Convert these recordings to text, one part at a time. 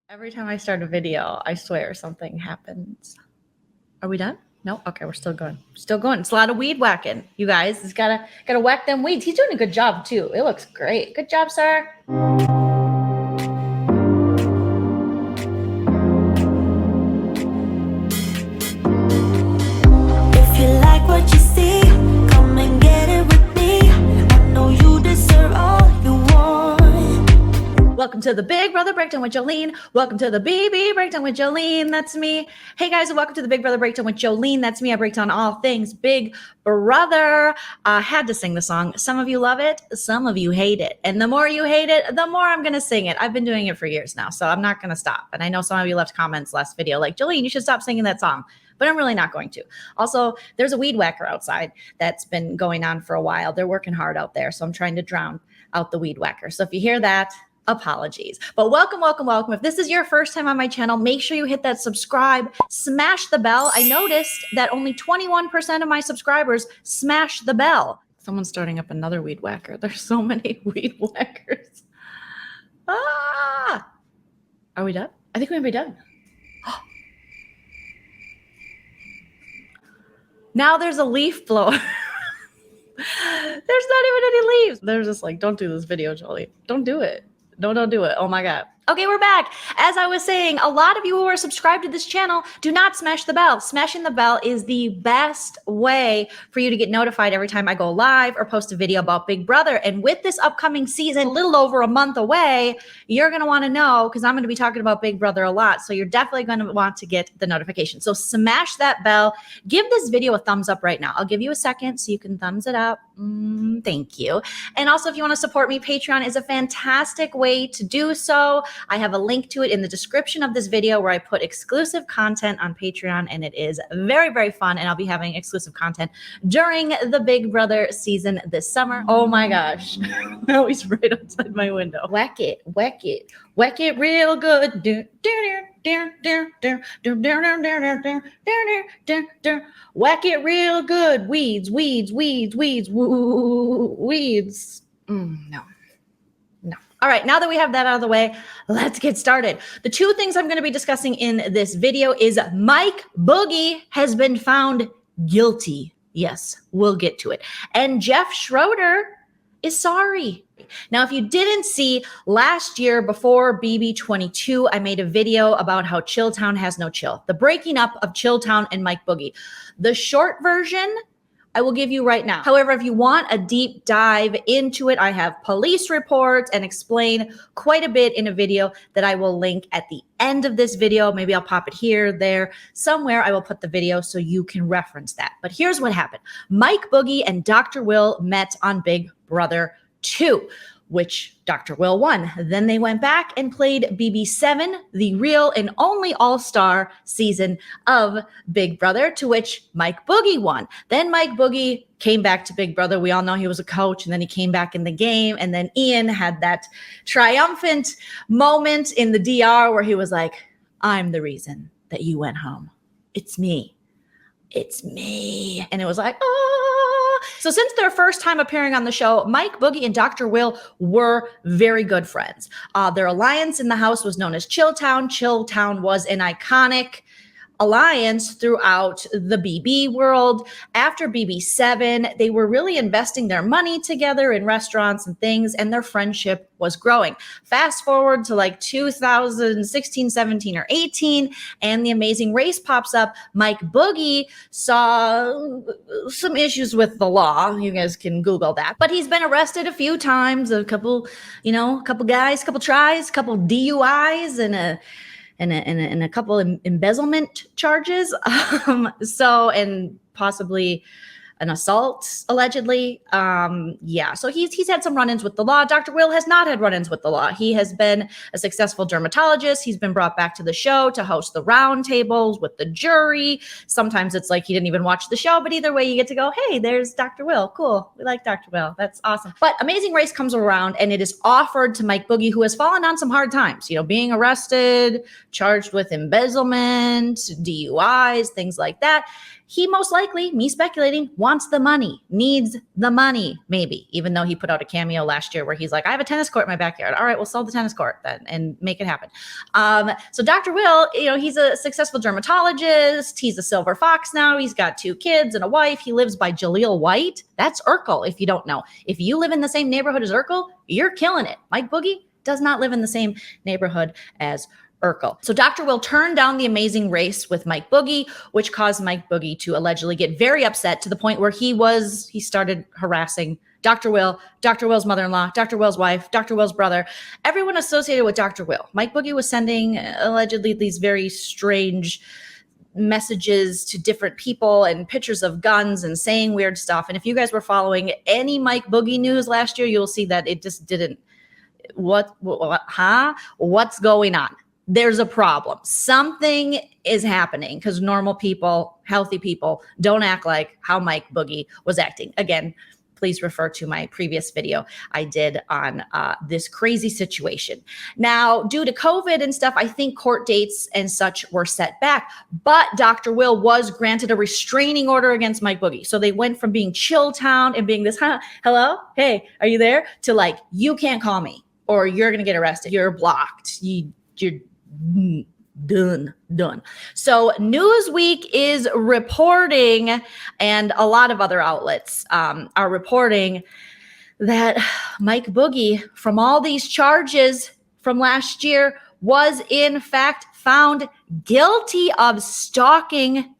Every time I start a video, I swear something happens. Are we done? No? Okay, we're still going. Still going. It's a lot of weed whacking, you guys. He's gotta whack them weeds. He's doing a good job too. It looks great. Good job, sir. If you like what you see, come and get it with me. I know you deserve all you want. Welcome to the Big Brother Breakdown with Joleen. Welcome to the BB Breakdown with Joleen. That's me. Hey guys, welcome to the Big Brother Breakdown with Joleen. That's me. I break down all things Big Brother. I had to sing the song. Some of you love it. Some of you hate it. And the more you hate it, the more I'm going to sing it. I've been doing it for years now, so I'm not going to stop. And I know some of you left comments last video like, Joleen, you should stop singing that song. But I'm really not going to. Also, there's a weed whacker outside that's been going on for a while. They're working hard out there, so I'm trying to drown out the weed whacker. So if you hear that, apologies. But welcome, welcome, welcome. If this is your first time on my channel, make sure you hit that subscribe, smash the bell. I noticed that only 21% of my subscribers smash the bell. Someone's starting up another weed whacker. There's so many weed whackers. Ah! Are we done? I think we might be done. Now there's a leaf blower. There's not even any leaves. They're just like, don't do this video, Jolie. Don't do it. Don't do it. Oh my God. Okay, we're back. As I was saying, a lot of you who are subscribed to this channel do not smash the bell. Smashing the bell is the best way for you to get notified every time I go live or post a video about Big Brother. And with this upcoming season, a little over a month away, you're going to want to know because I'm going to be talking about Big Brother a lot. So you're definitely going to want to get the notification. So smash that bell. Give this video a thumbs up right now. I'll give you a second so you can thumbs it up. Thank you. And also, if you want to support me, Patreon is a fantastic way to do so. I have a link to it in the description of this video where I put exclusive content on Patreon, and it is very, very fun. And I'll be having exclusive content during the Big Brother season this summer. Oh my gosh. Now he's right outside my window. Whack it, whack it, whack it real good. Whack it real good. Weeds, weeds, weeds, weeds, weeds. No. All right, now that we have that out of the way, let's get started. The two things I'm going to be discussing in this video is Mike Boogie has been found guilty. Yes, we'll get to it. And Jeff Schroeder is sorry. Now, if you didn't see last year before BB22, I made a video about how Chilltown has no chill. The breaking up of Chilltown and Mike Boogie. The short version I will give you right now. However, if you want a deep dive into it, I have police reports and explain quite a bit in a video that I will link at the end of this video. Maybe I'll pop it here, there, somewhere. I will put the video so you can reference that. But here's what happened. Mike Boogie and Dr. Will met on Big Brother 2, which Dr. Will won. Then they went back and played BB7, the real and only all-star season of Big Brother, to which Mike Boogie won. Then Mike Boogie came back to Big Brother. We all know he was a coach, and then he came back in the game. And then Ian had that triumphant moment in the DR where he was like, I'm the reason that you went home. It's me. It's me. And it was like, oh. So since their first time appearing on the show, Mike Boogie and Dr. Will were very good friends. Their alliance in the house was known as Chilltown. Chilltown was an iconic alliance throughout the BB world. After BB7, they were really investing their money together in restaurants and things, and their friendship was growing. Fast forward to like 2016, 17, or 18, and The Amazing Race pops up. Mike Boogie saw some issues with the law. You guys can Google that. But he's been arrested a few times, a couple guys, couple tries, couple DUIs, and a couple embezzlement charges. And possibly an assault, allegedly. So he's had some run-ins with the law. Dr. Will has not had run-ins with the law. He has been a successful dermatologist. He's been brought back to the show to host the round tables with the jury. Sometimes it's like he didn't even watch the show, but either way you get to go, hey, there's Dr. Will. Cool. We like Dr. Will. That's awesome. But Amazing Race comes around and it is offered to Mike Boogie, who has fallen on some hard times, being arrested, charged with embezzlement, DUIs, things like that. He most likely, me speculating, wants the money, needs the money, maybe, even though he put out a cameo last year where he's like, I have a tennis court in my backyard. All right, we'll sell the tennis court then and make it happen. So Dr. Will, he's a successful dermatologist. He's a silver fox now. He's got 2 kids and a wife. He lives by Jaleel White. That's Urkel, if you don't know. If you live in the same neighborhood as Urkel, you're killing it. Mike Boogie does not live in the same neighborhood as Urkel. So Dr. Will turned down the Amazing Race with Mike Boogie, which caused Mike Boogie to allegedly get very upset to the point where he started harassing Dr. Will, Dr. Will's mother-in-law, Dr. Will's wife, Dr. Will's brother, everyone associated with Dr. Will. Mike Boogie was sending allegedly these very strange messages to different people and pictures of guns and saying weird stuff. And if you guys were following any Mike Boogie news last year, you'll see that it just didn't. What's going on? There's a problem. Something is happening because normal people, healthy people don't act like how Mike Boogie was acting. Again, please refer to my previous video I did on this crazy situation. Now, due to COVID and stuff, I think court dates and such were set back, but Dr. Will was granted a restraining order against Mike Boogie. So they went from being chill town and being this, hello, hey, are you there? To like, you can't call me or you're going to get arrested. You're blocked. You're done. So Newsweek is reporting, and a lot of other outlets are reporting that Mike Boogie, from all these charges from last year, was in fact found guilty of stalking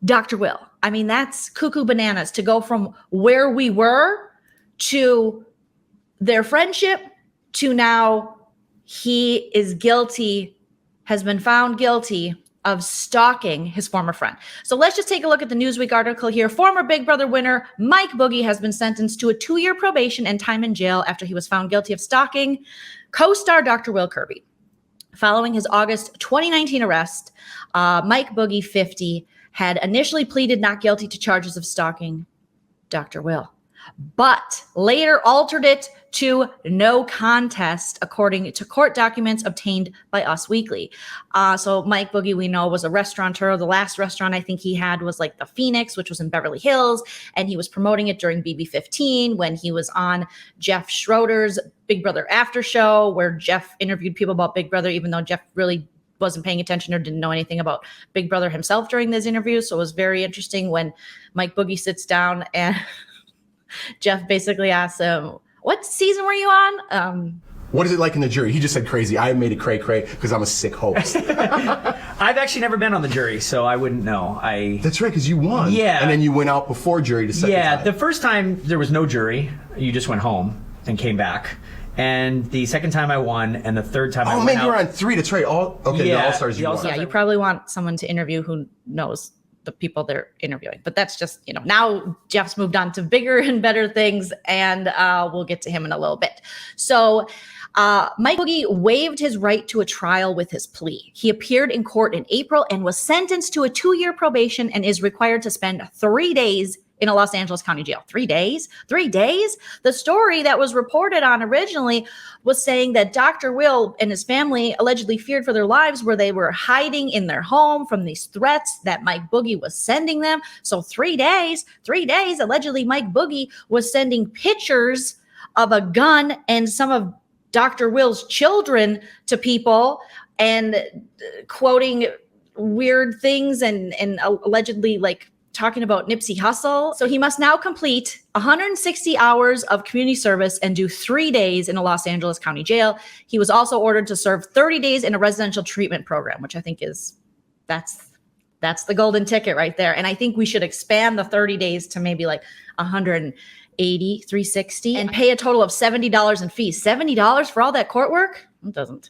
Dr. Will. I mean, that's cuckoo bananas to go from where we were to their friendship to now he is guilty, has been found guilty of stalking his former friend. So let's just take a look at the Newsweek article here. Former Big Brother winner Mike Boogie has been sentenced to a 2-year probation and time in jail after he was found guilty of stalking co-star Dr. Will Kirby. Following his August 2019 arrest, Mike Boogie, 50, had initially pleaded not guilty to charges of stalking Dr. Will, but later altered it to no contest, according to court documents obtained by Us Weekly. So Mike Boogie, we know, was a restaurateur. The last restaurant I think he had was like the Phoenix, which was in Beverly Hills. And he was promoting it during BB15 when he was on Jeff Schroeder's Big Brother After Show, where Jeff interviewed people about Big Brother, even though Jeff really wasn't paying attention or didn't know anything about Big Brother himself during those interviews. So it was very interesting when Mike Boogie sits down and Jeff basically asks him, what season were you on? What is it like in the jury? He just said crazy. I made it cray-cray because I'm a sick host. I've actually never been on the jury, so I wouldn't know. That's right, because you won. Yeah. And then you went out before jury to second time. Yeah, the first time there was no jury. You just went home and came back. And the second time I won, and the third time I went out. Oh, man, you were on 3. That's right. The All-Stars you won. Yeah, you probably want someone to interview who knows the people they're interviewing. But that's just, now Jeff's moved on to bigger and better things, and we'll get to him in a little bit. So Mike Boogie waived his right to a trial with his plea. He appeared in court in April and was sentenced to a 2-year probation and is required to spend 3 days in a Los Angeles County jail. 3 days? 3 days? The story that was reported on originally was saying that Dr. Will and his family allegedly feared for their lives where they were hiding in their home from these threats that Mike Boogie was sending them. So 3 days, allegedly Mike Boogie was sending pictures of a gun and some of Dr. Will's children to people and quoting weird things and allegedly like talking about Nipsey Hussle. So he must now complete 160 hours of community service and do 3 days in a Los Angeles County jail. He was also ordered to serve 30 days in a residential treatment program, which I think that's the golden ticket right there. And I think we should expand the 30 days to maybe like 180, 360 and pay a total of $70 in fees. $70 for all that court work? It doesn't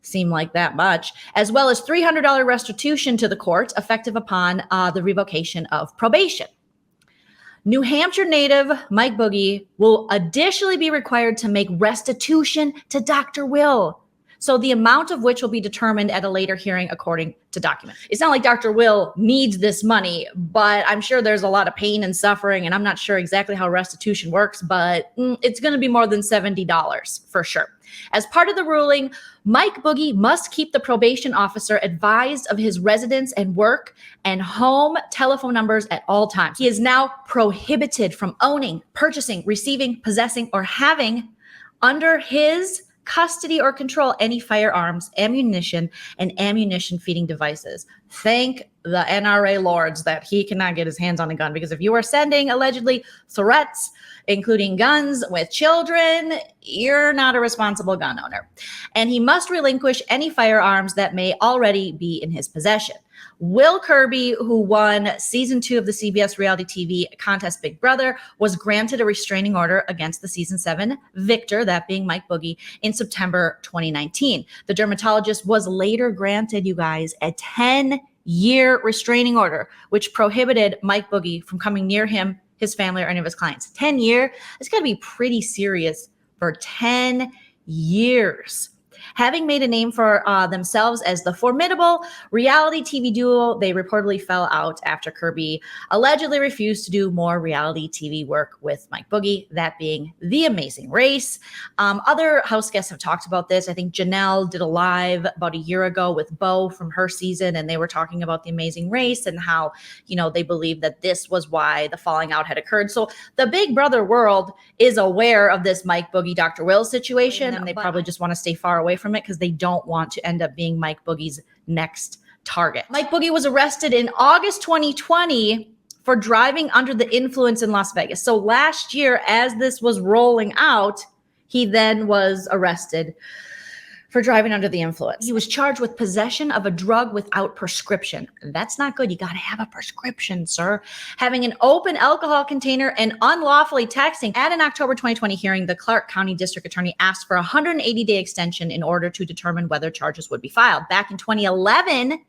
seem like that much, as well as $300 restitution to the court effective upon the revocation of probation. New Hampshire native Mike Boogie will additionally be required to make restitution to Dr. Will. So the amount of which will be determined at a later hearing according to documents. It's not like Dr. Will needs this money, but I'm sure there's a lot of pain and suffering, and I'm not sure exactly how restitution works, but it's going to be more than $70 for sure. As part of the ruling, Mike Boogie must keep the probation officer advised of his residence and work and home telephone numbers at all times. He is now prohibited from owning, purchasing, receiving, possessing, or having under his custody or control any firearms, ammunition, and ammunition feeding devices. Thank the NRA lords that he cannot get his hands on a gun, because if you are sending allegedly threats, including guns with children, you're not a responsible gun owner. And he must relinquish any firearms that may already be in his possession. Will Kirby, who won season 2 of the CBS reality TV contest Big Brother, was granted a restraining order against the season 7 victor, that being Mike Boogie, in September 2019. The dermatologist was later granted, you guys, a 10-year restraining order, which prohibited Mike Boogie from coming near him, his family, or any of his clients. 10-year, it's got to be pretty serious for 10 years. Having made a name for themselves as the formidable reality TV duo, they reportedly fell out after Kirby allegedly refused to do more reality TV work with Mike Boogie, that being The Amazing Race. Other house guests have talked about this. I think Janelle did a live about a year ago with Bo from her season, and they were talking about The Amazing Race and how, you know, they believe that this was why the falling out had occurred. So the Big Brother world is aware of this Mike Boogie, Dr. Will situation, and they probably just want to stay far away from it because they don't want to end up being Mike Boogie's next target. Mike Boogie was arrested in August 2020 for driving under the influence in Las Vegas. So last year, as this was rolling out, he then was arrested for driving under the influence. He was charged with possession of a drug without prescription. That's not good. You got to have a prescription, sir. Having an open alcohol container and unlawfully texting. At an October 2020 hearing, the Clark County District Attorney asked for a 180-day extension in order to determine whether charges would be filed. Back in 2011,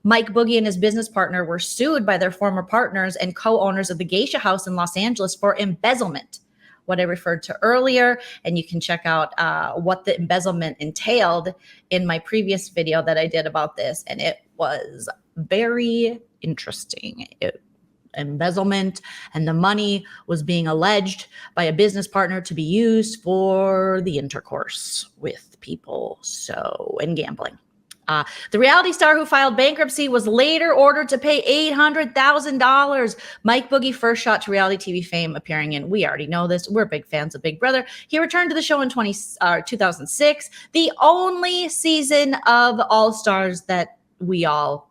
Mike Boogie and his business partner were sued by their former partners and co-owners of the Geisha House in Los Angeles for embezzlement, what I referred to earlier. And you can check out what the embezzlement entailed in my previous video that I did about this. And it was very interesting. Embezzlement, and the money was being alleged by a business partner to be used for the intercourse with people, and gambling. The reality star who filed bankruptcy was later ordered to pay $800,000. Mike Boogie first shot to reality TV fame, appearing in, we already know this, we're big fans of Big Brother. He returned to the show in 2006, the only season of All Stars that we all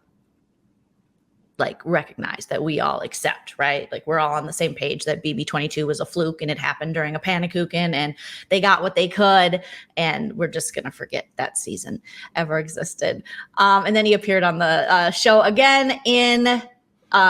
recognize, that we all accept, right? Like, we're all on the same page that BB22 was a fluke and it happened during a panicukin and they got what they could, and we're just gonna forget that season ever existed. And then he appeared on the show again in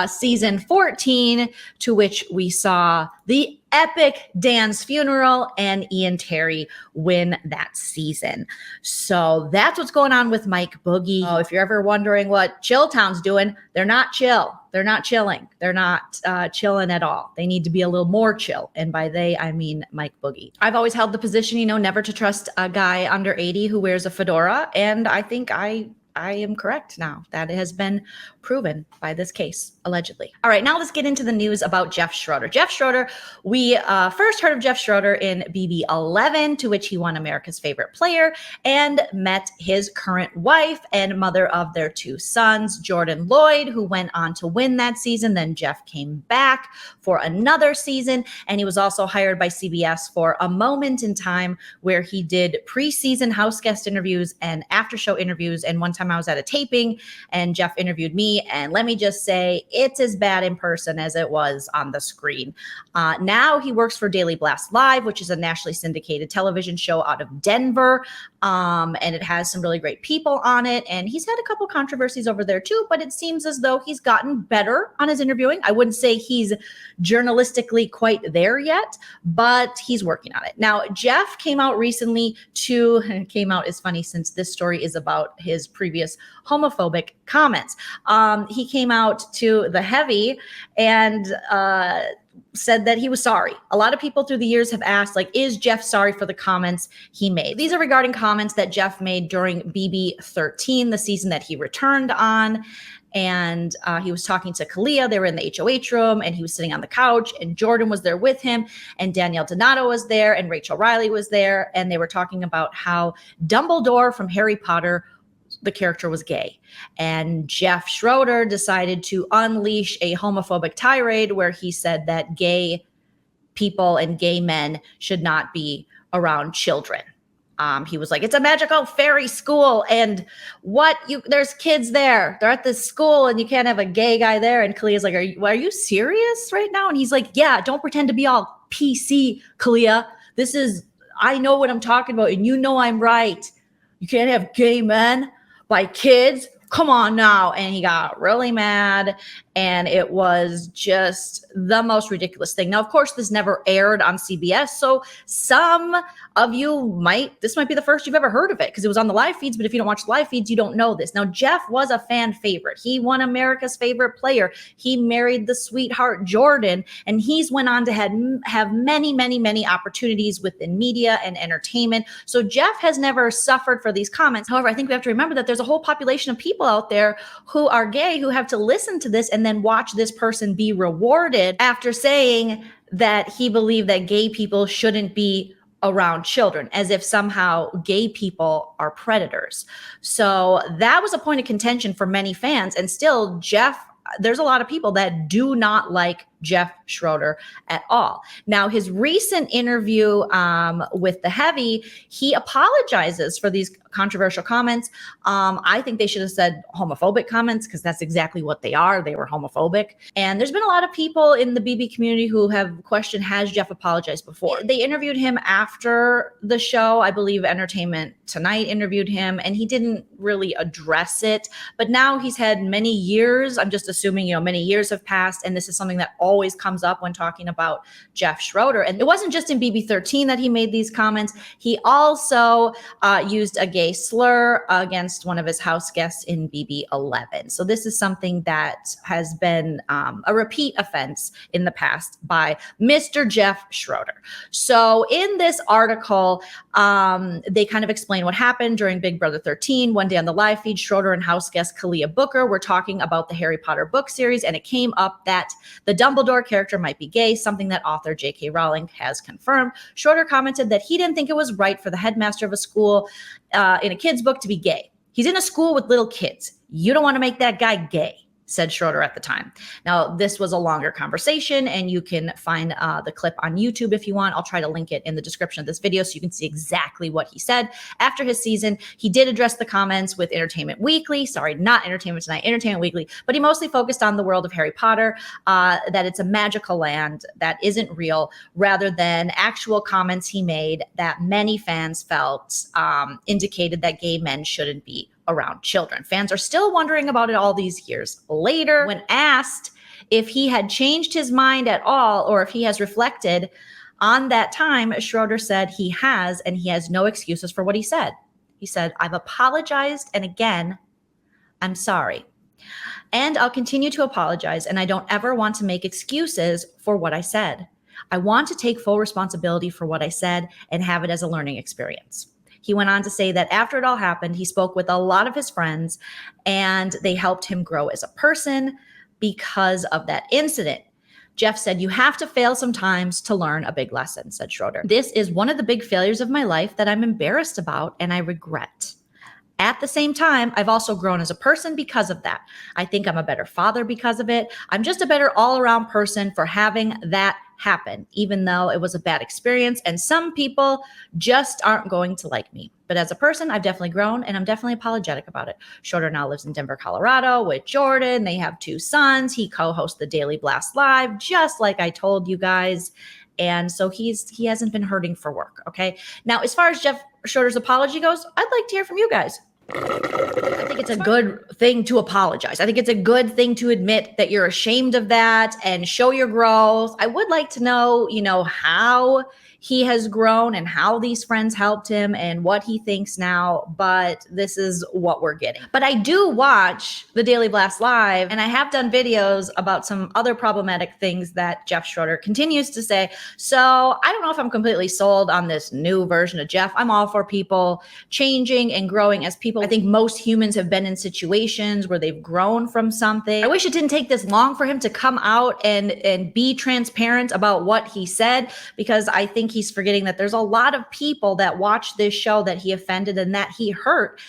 season 14, to which we saw the epic Dan's funeral and Ian Terry win that season. So that's what's going on with Mike Boogie. Oh, if you're ever wondering what Chilltown's doing, they're not chill. They're not chilling. They're not chilling at all. They need to be a little more chill. And by they, I mean Mike Boogie. I've always held the position, never to trust a guy under 80 who wears a fedora. And I think I am correct now. That has been proven by this case, allegedly. All right, now let's get into the news about Jeff Schroeder. Jeff Schroeder, we first heard of Jeff Schroeder in BB11, to which he won America's Favorite Player and met his current wife and mother of their 2 sons, Jordan Lloyd, who went on to win that season. Then Jeff came back for another season, and he was also hired by CBS for a moment in time where he did preseason house guest interviews and after show interviews. And one time I was at a taping and Jeff interviewed me, and let me just say, it's as bad in person as it was on the screen. Now he works for Daily Blast Live, which is a nationally syndicated television show out of Denver. And it has some really great people on it. And he's had a couple controversies over there too, but it seems as though he's gotten better on his interviewing. I wouldn't say he's journalistically quite there yet, but he's working on it. Now, Jeff came out recently came out is funny since this story is about his previous homophobic comments. He came out to The Heavy and said that he was sorry. A lot of people through the years have asked, like, is Jeff sorry for the comments he made? These are regarding comments that Jeff made during BB13, the season that he returned on. And he was talking to Kalia. They were in the HOH room, and he was sitting on the couch, and Jordan was there with him, and Danielle Donato was there, and Rachel Riley was there. And they were talking about how Dumbledore from Harry Potter, the character, was gay. And Jeff Schroeder decided to unleash a homophobic tirade where he said that gay people and gay men should not be around children. He was like, it's a magical fairy school, and there's kids there. They're at this school, and you can't have a gay guy there. And Kalia's like, are you serious right now? And he's like, yeah, don't pretend to be all PC, Kalia. I know what I'm talking about, and you know I'm right. You can't have gay men by kids. Come on now. And he got really mad, and it was just the most ridiculous thing. Now, of course, this never aired on CBS, so some of you this might be the first you've ever heard of it because it was on the live feeds, but if you don't watch the live feeds, you don't know this. Now, Jeff was a fan favorite. He won America's Favorite Player. He married the sweetheart Jordan, and he's went on to have many, many, many opportunities within media and entertainment. So Jeff has never suffered for these comments. However, I think we have to remember that there's a whole population of people out there who are gay who have to listen to this and then watch this person be rewarded after saying that he believed that gay people shouldn't be around children, as if somehow gay people are predators. So that was a point of contention for many fans. And still, there's a lot of people that do not like Jeff Schroeder at all. Now, his recent interview with The Heavy, he apologizes for these controversial comments. I think they should have said homophobic comments because that's exactly what they are. They were homophobic. And there's been a lot of people in the BB community who have questioned, has Jeff apologized before? They interviewed him after the show. I believe Entertainment Tonight interviewed him, and he didn't really address it. But now he's had many years. I'm just assuming, many years have passed. And this is something that always comes up when talking about Jeff Schroeder. And it wasn't just in BB13 that he made these comments. He also used a gay slur against one of his house guests in BB11. So this is something that has been a repeat offense in the past by Mr. Jeff Schroeder. So in this article, they kind of explain what happened during Big Brother 13. One day on the live feed, Schroeder and house guest Kalia Booker were talking about the Harry Potter book series, and it came up that the Dumbledore character might be gay, something that author J.K. Rowling has confirmed. Schroeder commented that he didn't think it was right for the headmaster of a school in a kid's book to be gay. He's in a school with little kids. You don't want to make that guy gay, said Schroeder at the time. Now, this was a longer conversation, and you can find the clip on YouTube if you want. I'll try to link it in the description of this video so you can see exactly what he said. After his season, he did address the comments with Entertainment Weekly. Sorry, not Entertainment Tonight, Entertainment Weekly. But he mostly focused on the world of Harry Potter, that it's a magical land that isn't real, rather than actual comments he made that many fans felt indicated that gay men shouldn't be around children. Fans are still wondering about it all these years later. When asked if he had changed his mind at all or if he has reflected on that time, Schroeder said he has, and he has no excuses for what he said. He said, I've apologized, and again, I'm sorry. And I'll continue to apologize, and I don't ever want to make excuses for what I said. I want to take full responsibility for what I said and have it as a learning experience. He went on to say that after it all happened, he spoke with a lot of his friends, and they helped him grow as a person because of that incident. Jeff said, you have to fail sometimes to learn a big lesson, said Schroeder. This is one of the big failures of my life that I'm embarrassed about and I regret. At the same time, I've also grown as a person because of that. I think I'm a better father because of it. I'm just a better all-around person for having that happen, even though it was a bad experience and some people just aren't going to like me. But as a person, I've definitely grown, and I'm definitely apologetic about it. Schroeder now lives in Denver, Colorado with Jordan. They have 2 sons. He co-hosts the Daily Blast Live, just like I told you guys. And so he hasn't been hurting for work, okay? Now, as far as Jeff Schroeder's apology goes, I'd like to hear from you guys. I think it's a good thing to apologize. I think it's a good thing to admit that you're ashamed of that and show your growth. I would like to know, how he has grown and how these friends helped him and what he thinks now, but this is what we're getting. But I do watch the Daily Blast Live, and I have done videos about some other problematic things that Jeff Schroeder continues to say. So I don't know if I'm completely sold on this new version of Jeff. I'm all for people changing and growing as people. I think most humans have been in situations where they've grown from something. I wish it didn't take this long for him to come out and be transparent about what he said, because I think he's forgetting that there's a lot of people that watch this show that he offended and that he hurt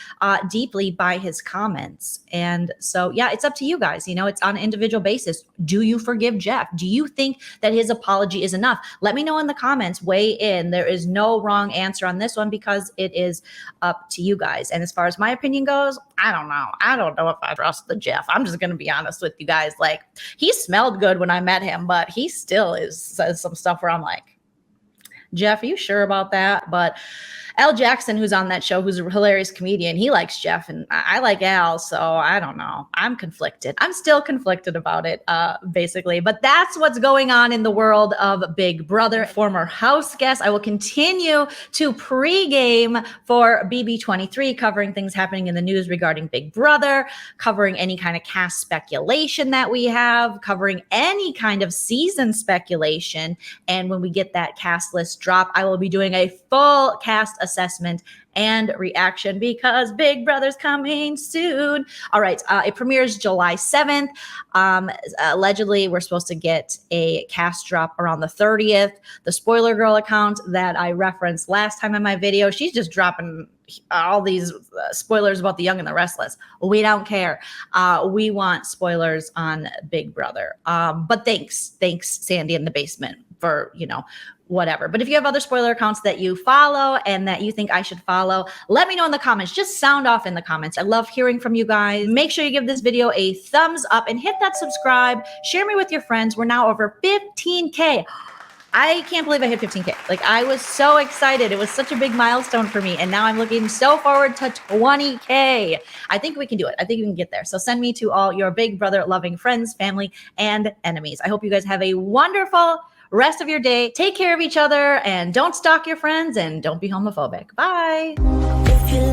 deeply by his comments. And so, yeah, it's up to you guys. You know, it's on an individual basis. Do you forgive Jeff? Do you think that his apology is enough? Let me know in the comments. Weigh in. There is no wrong answer on this one because it is up to you guys. And as far as my opinion goes, I don't know. I don't know if I trust the Jeff. I'm just going to be honest with you guys. Like, he smelled good when I met him, but he still says some stuff where I'm like, Jeff, are you sure about that? But Al Jackson, who's on that show, who's a hilarious comedian, he likes Jeff, and I like Al, so I don't know. I'm conflicted. I'm still conflicted about it, basically. But that's what's going on in the world of Big Brother. Former house guest. I will continue to pregame for BB23, covering things happening in the news regarding Big Brother, covering any kind of cast speculation that we have, covering any kind of season speculation. And when we get that cast list drop, I will be doing a full cast assessment and reaction because Big Brother's coming soon. All right, it premieres July 7th. Allegedly, we're supposed to get a cast drop around the 30th. The Spoiler Girl account that I referenced last time in my video, she's just dropping all these spoilers about The Young and the Restless. We don't care. We want spoilers on Big Brother. But thanks, Sandy in the basement, for, you know, whatever. But if you have other spoiler accounts that you follow and that you think I should follow, let me know in the comments. Just sound off in the comments. I love hearing from you guys. Make sure you give this video a thumbs up and hit that subscribe. Share me with your friends. We're now over 15K. I can't believe I hit 15K. Like, I was so excited. It was such a big milestone for me. And now I'm looking so forward to 20K. I think we can do it. I think we can get there. So send me to all your Big Brother loving friends, family, and enemies. I hope you guys have a wonderful rest of your day. Take care of each other and don't stalk your friends and don't be homophobic. Bye. If you